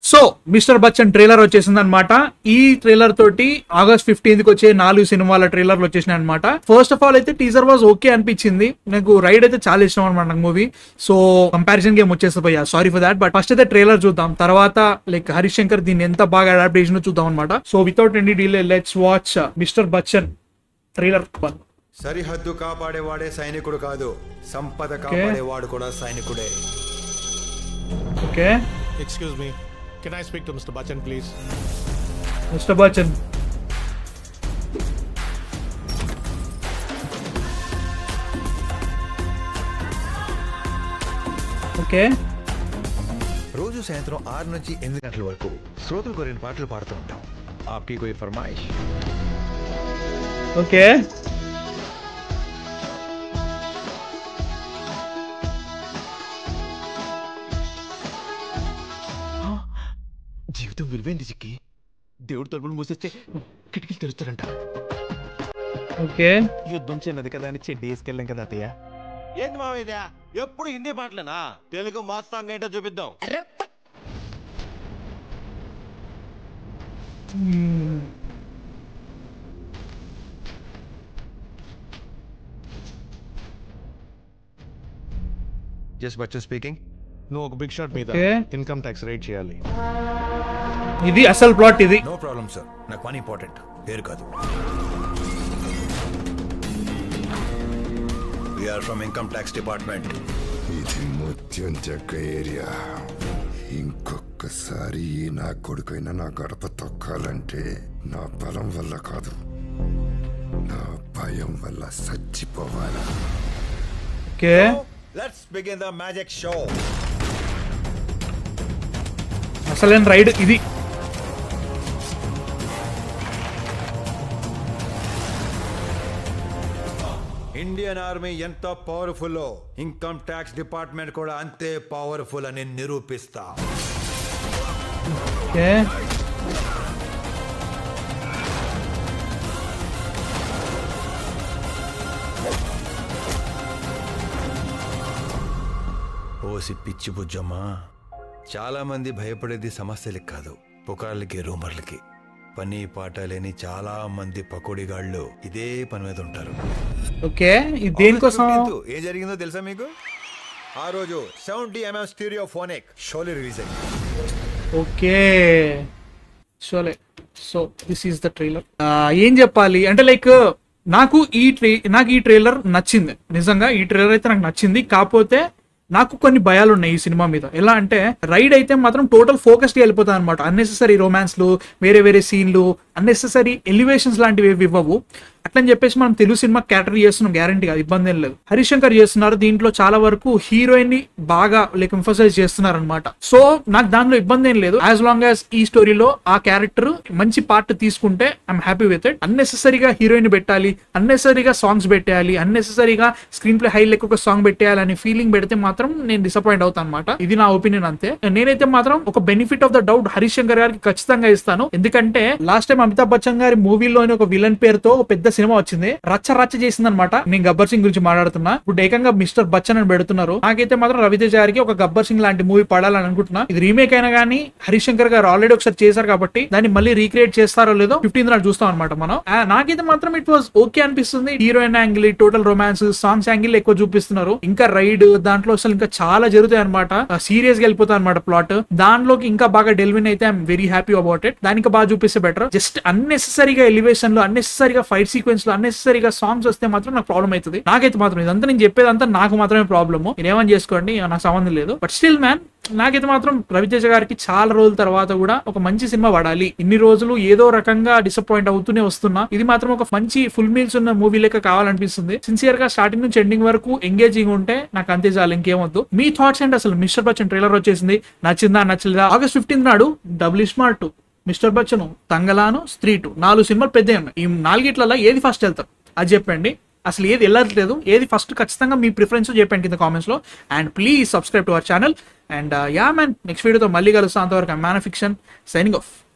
So mister Bachchan trailer వచ్చేసింది అనమాట. ఈ ట్రైలర్ తోటి August 15th వచ్చే 4 సినిమాల ట్రైలర్లు వచ్చేసినాయి అనమాట. ఫస్ట్ ఆఫ్ ఆల్ అయితే టీజర్ వాజ్ ఓకే అనిపించింది. నాకు రైడ్ అయితే చాలా ఇష్టం అనమాట నాకు మూవీ. సో కంపారిజన్ గేమ్ వచ్చేసి పోయా, sorry for that. But first అయితే ట్రైలర్ చూద్దాం, తర్వాత లైక్ హరీష్ శంకర్ దీన్ని ఎంత బాగా అడాప్టేషన్ చూద్దాం అనమాట. So without any delay let's watch mister Bachchan trailer 1. సరిహద్దు కాపాడేవాడే సైనికుడు కాదు, సంపద కాపాడేవాడు కూడా సైనికుడే. Okay, Excuse me. Can I speak to Mr. Bachchan, please? Mr. Bachchan. Okay, రోజు సాయంత్రం 6 నుంచి 8 గంటల వరకు శ్రోతలు కోరిన పాటలు పాడుతూ ఉంటాం. ఆప్కి కోయి ఫర్మాయిష్. ఓకే. జీవితం విలువైంది చిక్కి. దేవుడు తలుపులు మూసేస్తే కిటికీలు తెరుస్తారంట. ఓకే, యుద్ధం చిన్నది కదా అని చెడ్డి వేసుకెళ్ళాం కదా అత్తయ్య. ఏంది మావయ్య ఎప్పుడు హిందీ పాటలేనా? తెలుగు మాస్తాంగ్ ఏంటో చూపిద్దాం. Just Bachchan speaking. నువ్వు ఒక బిగ్ షాట్ మీద Okay. ఇన్కమ్ ట్యాక్స్ రేట్ చేయాలి. ఇది అసలు ప్లాట్. ఇది నో ప్రాబ్లం సార్, నాకు పని ఇంపార్టెంట్, పేరు కాదు. We are from income tax department. ఇది ముత్యం చెక్క ఏరియా. ఇంకొకసారి నా కొడుకైనా నా గడప తొక్కాలంటే నా బలం వల్ల కాదు, నా భయం వల్ల చచ్చిపోవాలి. Okay. Let's begin the magic show. అసలేం రైడ్ ఇది. ఇండియన్ ఆర్మీ ఎంత పవర్ఫుల్, ఇన్కమ్ ట్యాక్స్ డిపార్ట్మెంట్ కూడా అంతే పవర్ఫుల్ అని నిరూపిస్తా. ఓకే, ఓసి పిచ్చి బుజ్జమ్మా, చాలా మంది భయపడేది సమస్యలకి కాదు, పుకార్లకి, రూమర్లకి. పని పాట లేని చాలా మంది పకోడీగాళ్ళు ఇదే పని మీద ఉంటారు. ఓకే. ఇది దేనికోసం? ఏం జరిగిందో తెలుసా మీకు? ఆ రోజు 70mm స్టీరియోఫోనిక్ షోలే రిలీజ్ అయింది. Okay, Sholay. So this is the trailer. ఏం చెప్పాలి అంటే లైక్ నాకు ఈ ట్రైలర్ నచ్చింది నిజంగా. ఈ ట్రైలర్ అయితే నాకు నచ్చింది. కాకపోతే నాకు కొన్ని భయాలు ఉన్నాయి ఈ సినిమా మీద. ఎలా అంటే రైడ్ అయితే మాత్రం టోటల్ ఫోకస్డ్ వెళ్ళిపోతాయి అనమాట. అన్నెసెసరీ రొమాన్స్లు, వేరే వేరే సీన్లు, అన్నెసెసరీ ఎలివేషన్స్ లాంటివి ఏవి ఇవ్వవు. అట్లని చెప్పేసి మనం తెలుగు సినిమా క్యాటర్ చేస్తున్నాం, గ్యారంటీగా ఇబ్బంది ఏం లేదు. హరీష్ శంకర్ చేస్తున్నారు దీంట్లో, చాలా వరకు హీరోయిన్ ని బాగా లైక్ ఎంఫసైజ్ చేస్తున్నారు అనమాట. సో నాకు దాంట్లో ఇబ్బంది ఏం లేదు, యాజ్ లాంగ్ యాజ్ ఈ స్టోరీలో ఆ క్యారెక్టర్ మంచి పార్ట్ తీసుకుంటే ఐఎమ్ హ్యాపీ విత్ ఇట్. అన్నెసెసరీగా హీరోయిన్ పెట్టాలి, అన్నెసరీగా సాంగ్స్ పెట్టేయాలి, అన్నెసరీగా స్క్రీన్ ప్లే హై లెక్క ఒక సాంగ్ పెట్టేయాలి అనే ఫీలింగ్ పెడితే మాత్రం నేను డిసప్పాయింట్ అవుతాను అనమాట. ఇది నా ఒపీనియన్ అంతే. నేనైతే మాత్రం ఒక benefit of the doubt Harish Shankar గారికి ఖచ్చితంగా ఇస్తాను. ఎందుకంటే లాస్ట్ టైం అమితాబ్ బచ్చన్ గారి మూవీలోని ఒక విలన్ పేరుతో ఒక పెద్ద సినిమా వచ్చింది, రచ్చ చేసింది అనమాట. నేను గబ్బర్ సింగ్ గురించి మాట్లాడుతున్నా. ఇప్పుడు ఏకంగా మిస్టర్ బచ్చన్ అని పెడుతున్నారు. నాకైతే మాత్రం రవితేజ గారికి ఒక గబ్బర్ సింగ్ లాంటి మూవీ పడాలని అనుకుంటున్నా. ఇది రీమేక్ అయినా కానీ హరీష్ శంకర్ గారు ఆల్రెడీ ఒకసారి చేశారు కాబట్టి దాన్ని మళ్ళీ రీక్రియేట్ చేస్తారో లేదో 15th నాడు చూస్తాం అనమాట మనం. నాకైతే మాత్రం ఇట్ వాజ్ ఓకే అనిపిస్తుంది. Heroine angle, total romance, songs angle ఎక్కువ చూపిస్తున్నారు. ఇంకా రైడ్ దాంట్లో అసలు ఇంకా చాలా జరుగుతాయి అనమాట. సీరియస్ గా వెళ్ళిపోతాయి అనమాట ప్లాట్. దానిలోకి ఇంకా బాగా డెల్విన్ అయితే I'm very happy about it. దానికి బాగా చూపిస్తే బెటర్. జస్ట్ అన్నెసెసరీగా ఎలివేషన్ లో, అన్నెసెసరీగా ఫైట్ సీక్వెన్స్ లో, అన్నెసెసరీగా సాంగ్స్ వస్తే మాత్రం నాకు ప్రాబ్లం అవుతుంది. నాకైతే మాత్రం ఇదంతా నేను చెప్పేదంతా నాకు మాత్రమే ప్రాబ్లమ్. నేనేమని చేసుకోండి, నాకు సంబంధం లేదు. బట్ స్టిల్ మ్యాన్, నాకైతే మాత్రం రవితేజ గారికి చాలా రోజుల తర్వాత కూడా ఒక మంచి సినిమా పడాలి. ఇన్ని రోజులు ఏదో రకంగా డిసప్పాయింట్ అవుతూనే వస్తున్నా. ఇది మాత్రం ఒక మంచి ఫుల్ మీల్స్ ఉన్న మూవీ లెక్క కావాలనిపిస్తుంది. సిన్సియర్ గా స్టార్టింగ్ నుంచి ఎండింగ్ వరకు ఎంగేజింగ్ ఉంటే నాకు అంతే చాలు, ఇంకేమొద్దు. మీ థాట్స్ ఏంటి అసలు? మిస్టర్ బచ్చన్ ట్రైలర్ వచ్చేసింది, నచ్చిందా నచ్చలేదా? August 15th నాడు double smart 2, mister Bachchan, Thangalaan, స్త్రీ 2, 4 సినిమాలు పెద్ద ఉన్నాయి. ఈ 4 ఏది ఫస్ట్ వెళ్తారు అది చెప్పండి. అసలు ఏది వెళ్ళట్లేదు, ఏది ఫస్ట్ ఖచ్చితంగా మీ ప్రిఫరెన్స్ చెప్పండి కింద కామెంట్స్ లో. And please subscribe to our channel. And yeah man, next వీడియోతో మళ్ళీ కలుస్తాం. అంతవరకు man of fiction signing off.